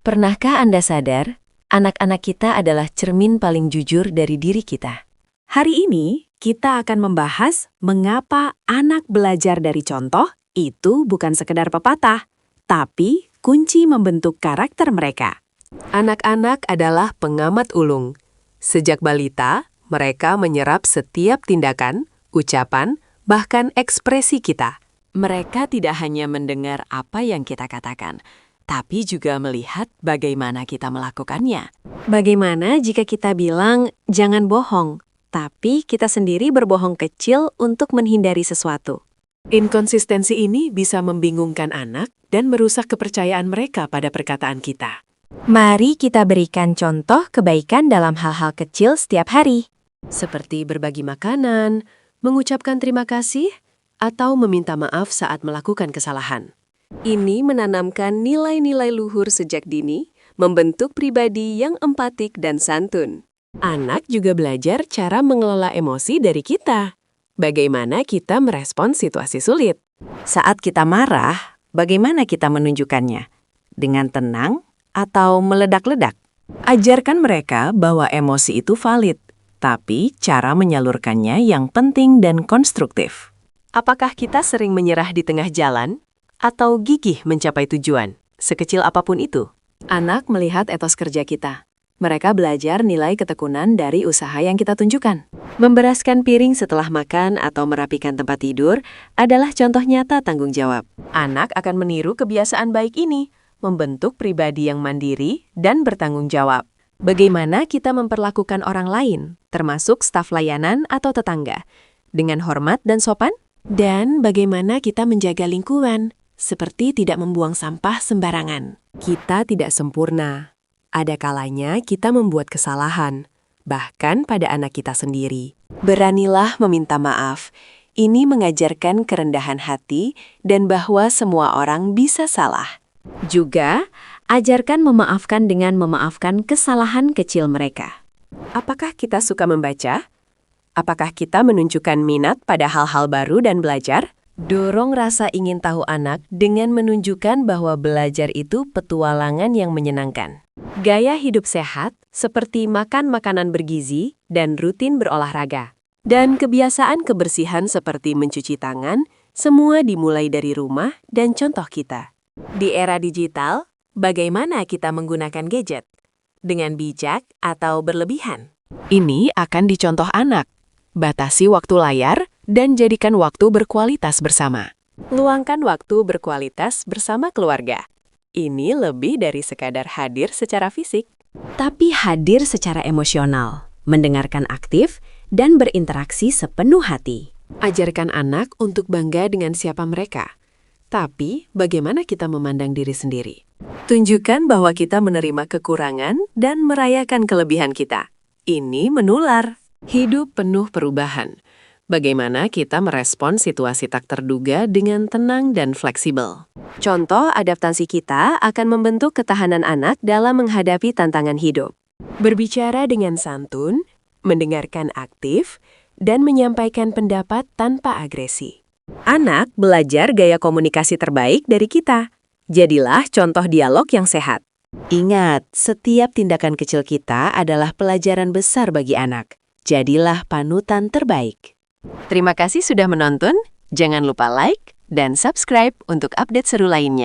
Pernahkah Anda sadar, anak-anak kita adalah cermin paling jujur dari diri kita? Hari ini, kita akan membahas mengapa anak belajar dari contoh itu bukan sekedar pepatah, tapi kunci membentuk karakter mereka. Anak-anak adalah pengamat ulung. Sejak balita, mereka menyerap setiap tindakan, ucapan, bahkan ekspresi kita. Mereka tidak hanya mendengar apa yang kita katakan, tapi juga melihat bagaimana kita melakukannya. Bagaimana jika kita bilang, jangan bohong, tapi kita sendiri berbohong kecil untuk menghindari sesuatu? Inkonsistensi ini bisa membingungkan anak dan merusak kepercayaan mereka pada perkataan kita. Mari kita berikan contoh kebaikan dalam hal-hal kecil setiap hari. Seperti berbagi makanan, mengucapkan terima kasih, atau meminta maaf saat melakukan kesalahan. Ini menanamkan nilai-nilai luhur sejak dini, membentuk pribadi yang empatik dan santun. Anak juga belajar cara mengelola emosi dari kita. Bagaimana kita merespons situasi sulit. Saat kita marah, bagaimana kita menunjukkannya? Dengan tenang atau meledak-ledak? Ajarkan mereka bahwa emosi itu valid, tapi cara menyalurkannya yang penting dan konstruktif. Apakah kita sering menyerah di tengah jalan? Atau gigih mencapai tujuan, sekecil apapun itu? Anak melihat etos kerja kita. Mereka belajar nilai ketekunan dari usaha yang kita tunjukkan. Memberaskan piring setelah makan atau merapikan tempat tidur adalah contoh nyata tanggung jawab. Anak akan meniru kebiasaan baik ini, membentuk pribadi yang mandiri dan bertanggung jawab. Bagaimana kita memperlakukan orang lain, termasuk staf layanan atau tetangga, dengan hormat dan sopan? Dan bagaimana kita menjaga lingkungan, seperti tidak membuang sampah sembarangan. Kita tidak sempurna. Ada kalanya kita membuat kesalahan, bahkan pada anak kita sendiri. Beranilah meminta maaf. Ini mengajarkan kerendahan hati dan bahwa semua orang bisa salah. Juga, ajarkan memaafkan dengan memaafkan kesalahan kecil mereka. Apakah kita suka membaca? Apakah kita menunjukkan minat pada hal-hal baru dan belajar? Dorong rasa ingin tahu anak dengan menunjukkan bahwa belajar itu petualangan yang menyenangkan. Gaya hidup sehat seperti makan makanan bergizi dan rutin berolahraga. Dan kebiasaan kebersihan seperti mencuci tangan, semua dimulai dari rumah dan contoh kita. Di era digital, bagaimana kita menggunakan gadget? Dengan bijak atau berlebihan? Ini akan dicontoh anak. Batasi waktu layar dan jadikan waktu berkualitas bersama. Luangkan waktu berkualitas bersama keluarga. Ini lebih dari sekadar hadir secara fisik. Tapi hadir secara emosional, mendengarkan aktif, dan berinteraksi sepenuh hati. Ajarkan anak untuk bangga dengan siapa mereka. Tapi, bagaimana kita memandang diri sendiri? Tunjukkan bahwa kita menerima kekurangan dan merayakan kelebihan kita. Ini menular. Hidup penuh perubahan. Bagaimana kita merespons situasi tak terduga dengan tenang dan fleksibel. Contoh adaptasi kita akan membentuk ketahanan anak dalam menghadapi tantangan hidup. Berbicara dengan santun, mendengarkan aktif, dan menyampaikan pendapat tanpa agresi. Anak belajar gaya komunikasi terbaik dari kita. Jadilah contoh dialog yang sehat. Ingat, setiap tindakan kecil kita adalah pelajaran besar bagi anak. Jadilah panutan terbaik. Terima kasih sudah menonton. Jangan lupa like dan subscribe untuk update seru lainnya.